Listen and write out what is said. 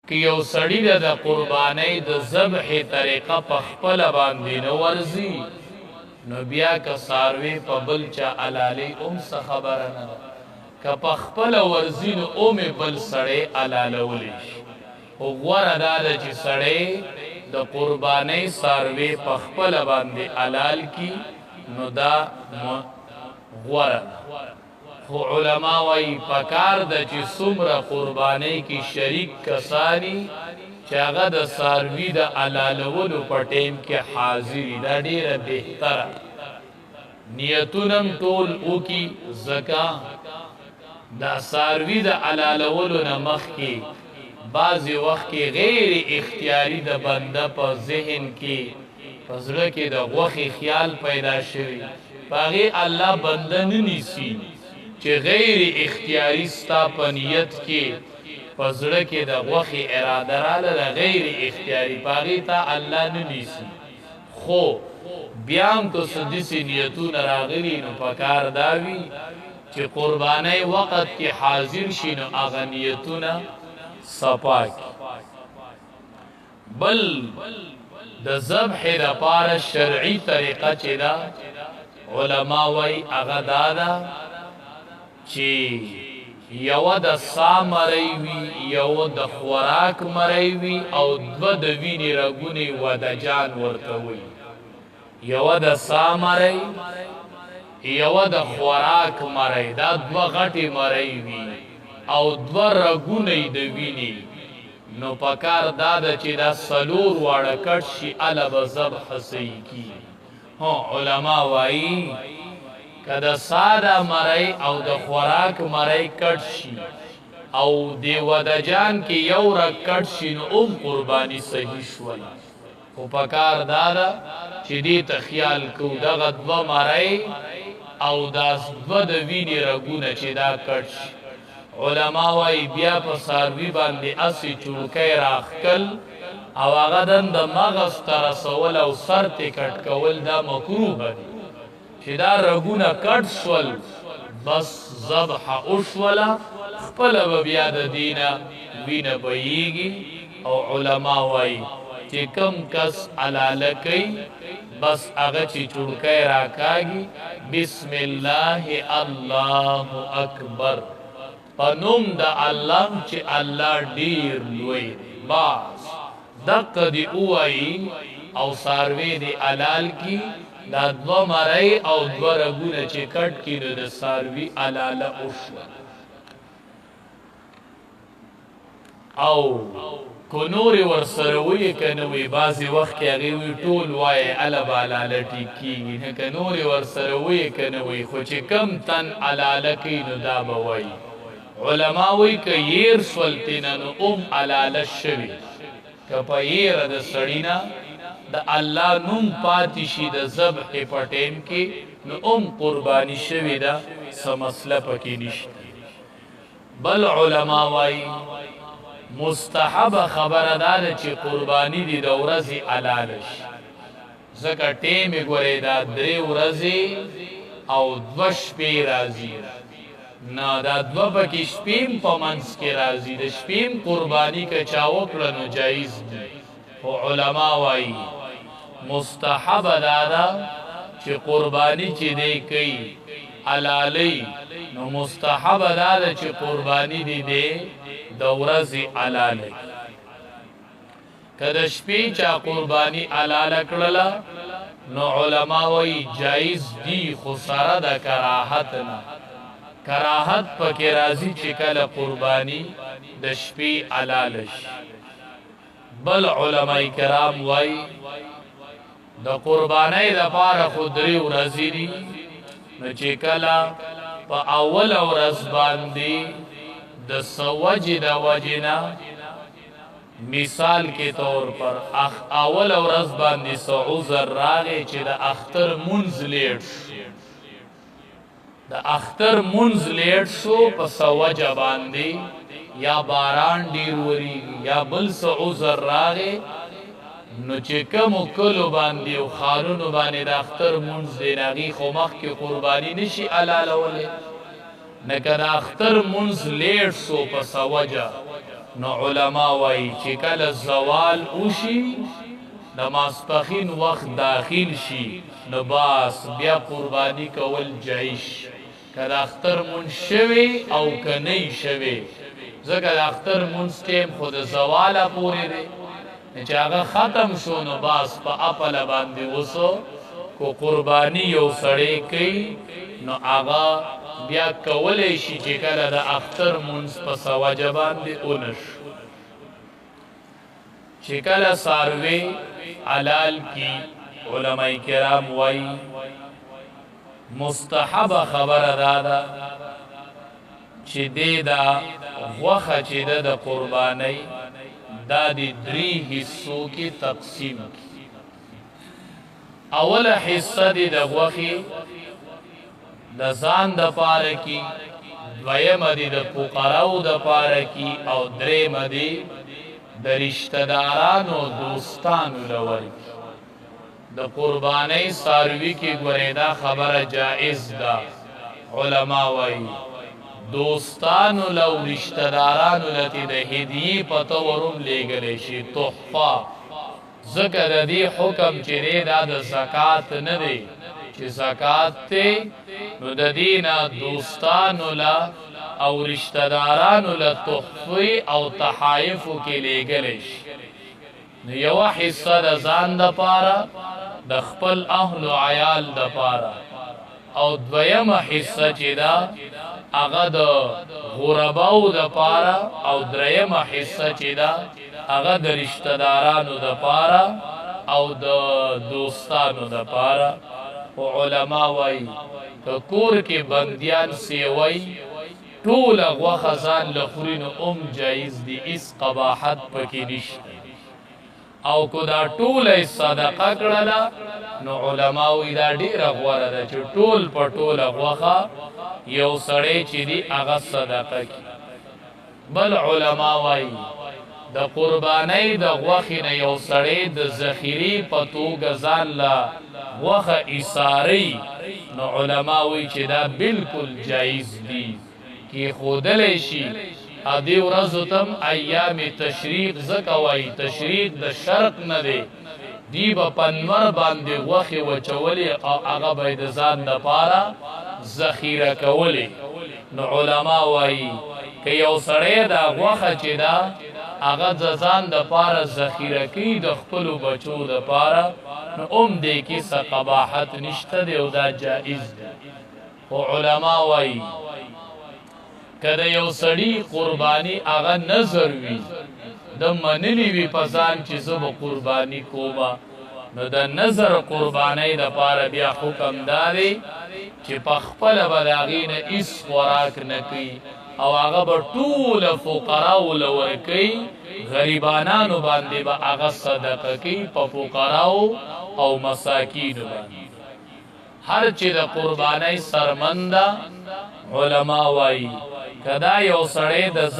که یو سړی د قربانۍ د ذبح طریقه په خپل باندې نه ورځي نو بیا که څاروي په بل چا علالۍ هم څه خبره نه ده که په خپله ورځي نو اومې بل سړی علالولی شي خو غوره دا ده چې سړی د قربانۍ څاروي په خپله باندې حلال کی نو دا غوره خو علما وایي پکار ده چې څومره قربانۍ کې شریک کسانی چې هغه د څاروي د حلالولو په ټیم کې حاضري دا ډېره بهتره نیتونم ټول وکي ځکه دا څاروي د حلالولو نه مخکې بعضې وخت کې غیر اختیاري د بنده په ذهن کې په زړه کې د غوښې خیال پیدا شوي په هغې الله بنده نه نیسي چې غیر اختیاري ستا په نیت کې په زړه کې د غوښې اراده راله د غیر اختیاري په هغې ته الله نه نیسي خو بیا هم که څه داسې نیتونه راغلي نو پکار دا وي چې قربانۍ وخت کې حاضر شي نو هغه نیتونه صفا کی بل د ذبح دپاره شرعي طریقه چې ده علما وایي هغه دا ده چې یوه د سا مری وي یوه د خوراک مری وي او دوه د وینې رګونې ودجان ورته وایي یوه د سا مری یوه د خوراک مری دا دوه غټې مری وي او دوه رګونه د وینې نو پکار دا ده چې دا څلور واړه کټ شي هله به ذبح صحیح کېږي هو علما وایي که د ساده مری او د خوراک مری کټ شي او د ودجان کې یو رګ کټ شي نو هم قرباني صحیح شوله خو پکار دا ده چې دې ته خیال کوو دغه دوه مری او دا دوه د وینې رګونه چې دا کټ شي علما وایي بیا په څاروي باندې اسې چوکۍ راښکل او هغه دن د مغز ته رسول او سر تې کټ کول دا مکروه دي چې دا رګونه کټ شول بس ذبحه وشوله خپله به بیا د دې نه وینه بهیږي او علما وایي چې کم کس حلاله کوي بس هغه چې چوکۍ راکاږي بسم الله الله اکبر په نوم د الله چې الله ډیر لوی دی بس دقه دې ووایي او څاروی دې حلال کي دا دوه مری او دوه رګونه چې کټ کي نو د څاروي حلاله وشوه او کو نورې ورسره ویې که نه وي بعضې وخت کې هغې وي ټول وایې هله به حلاله ټیک کېږي نه که نورې ورسره ویې که نه وي خو چې کم تن حلاله کوي نو دا به وایي علما وی که ییر شول تینا نو ام حلاله شوی که په ییره د سړي نه د الله نوم پاتې شي د ذبح په ټیم کې نو ام قرباني شوې ده څه مسله پکې نشته بل علما وایي مستحبه خبره دا ده چې قرباني دې د ورځې حلاله شي ځکه ټیم یې ګورې دا 3 ورځې او 2 شپې راځي نه دا دوه پکې شپې په منځ کې راځي د شپې قرباني که چا وکړه نو جایز دي خو علما وایي مستحبه دا ده چې قرباني چې دی کوي حلالۍ نو مستحبه دا ده چې قرباني دې دی د ورځې حلاله که د شپې چا قرباني حلاله کړله نو علما وایي جایز دي خو سره د کراهت نه کراهت پکې راځي چې کله قرباني د شپې حلاله شي بل علماء کرام وایي د قربانۍ دپاره خو 3 ورځې دي نو چې کله په اوله ورځ باندې د څه وجې د وجې نه مثال کې طور پر اوله ورځ باندې څه عذر راغی چې د اختر مونځ لیټ شو د اختر مونځ لیټ شو په څه وجه باندې یا باران ډیر وریږي یا بل څه عذر راغی نو چې کومو کلو باندې او ښارونو باندې د اختر مونځ دی د هغې خو مخکې قرباني نشي حلالولی نه که د اختر مونځ لیټ شو په څه وجه نو علما وای چې کله زوال وشي د ماسپخین وخت داخل شي نو باس بیا قربانی کول جایز که د اختر مونځ شوی او که نه شوی ځکه د اختر مونځ ټیم خو د زواله پورې دی چې هغه ختم شو نو باس په اپله باندې وسو کو قربانی یو سړی کوي نو هغه بیا کولی شي چې کله د اختر مونځ په سوجه باندې ونشو چې کله څاروي حلال کی علماء کرام وای مستحب خبره دادا چې دا غوخه چې د قربانی دا د 3 حصو کې تقسیم اوله حصہ د غوخي د ځان د پاره کی دویمه د فقراو د پاره کی او دریمه د رشتہ دارانو دوستانو لور د قربانی ساروی کی ګوریدا خبره جائز ده علما وای دوستانو لو رشتہ دارانو لتی د هدیه پته ورم لګلې شي تحفه ذکر دی حکم چې دا د زکات نه دی چې زکات ته نو د دینه دوستانو لا او رشتہ دارانو له تحفه او تحائف کې لګلې شي نو یو حصہ د ځان د پاره د خپل اهل او عیال د پاره او دویمه حصہ چې دا هغه د غرباو د پاره او دریمه حصہ چې دا هغه د رشتہ دارانو د پاره او د دوستانو د پاره او علما وای کور کې بنديان سیوي ټول غوخه ځان لخورین جایز دی اس قباحت پکې نشته او کو دا ټول صدقه کړه نو علما وی دا ډیره غوړه ده چې ټول په ټول غوخه یو سړی چې دی هغه صدقه کی بل علما وای د قربانی د غوخې نه یو سړی د ذخیری په توګه ځان لا غوخه ایثاری نو علما وی چې دا بالکل جایز دی کی خودلې شي ادي ورځو تم ایام تشریق زکوي تشریق د شرق نه دی دی په پنور باندې غوخه وچولې او هغه به د ځان د پاره ذخیره کولې نو علما وایي که یو سړی دا غوخه چې دا هغه د ځان د پاره ذخیره کوي د خپل بچو د پاره نو دې کې څه قباحت نشته دی او دا جائز دی او علما وایي کله یو سړی قربانی هغه نظر وی د منلی وی پسان چې زب قربانی کوما نو د نظر قربانی د پاره بیا حکم داري چې په خپل بداغین اس خوراک نکي او هغه به ټول فقراو لور کوي غریبانانو باندې به هغه صدقه کوي په فقراو او مساکین باندې هر چې د قربانی سرمنده علما وایي کدا یو سړی د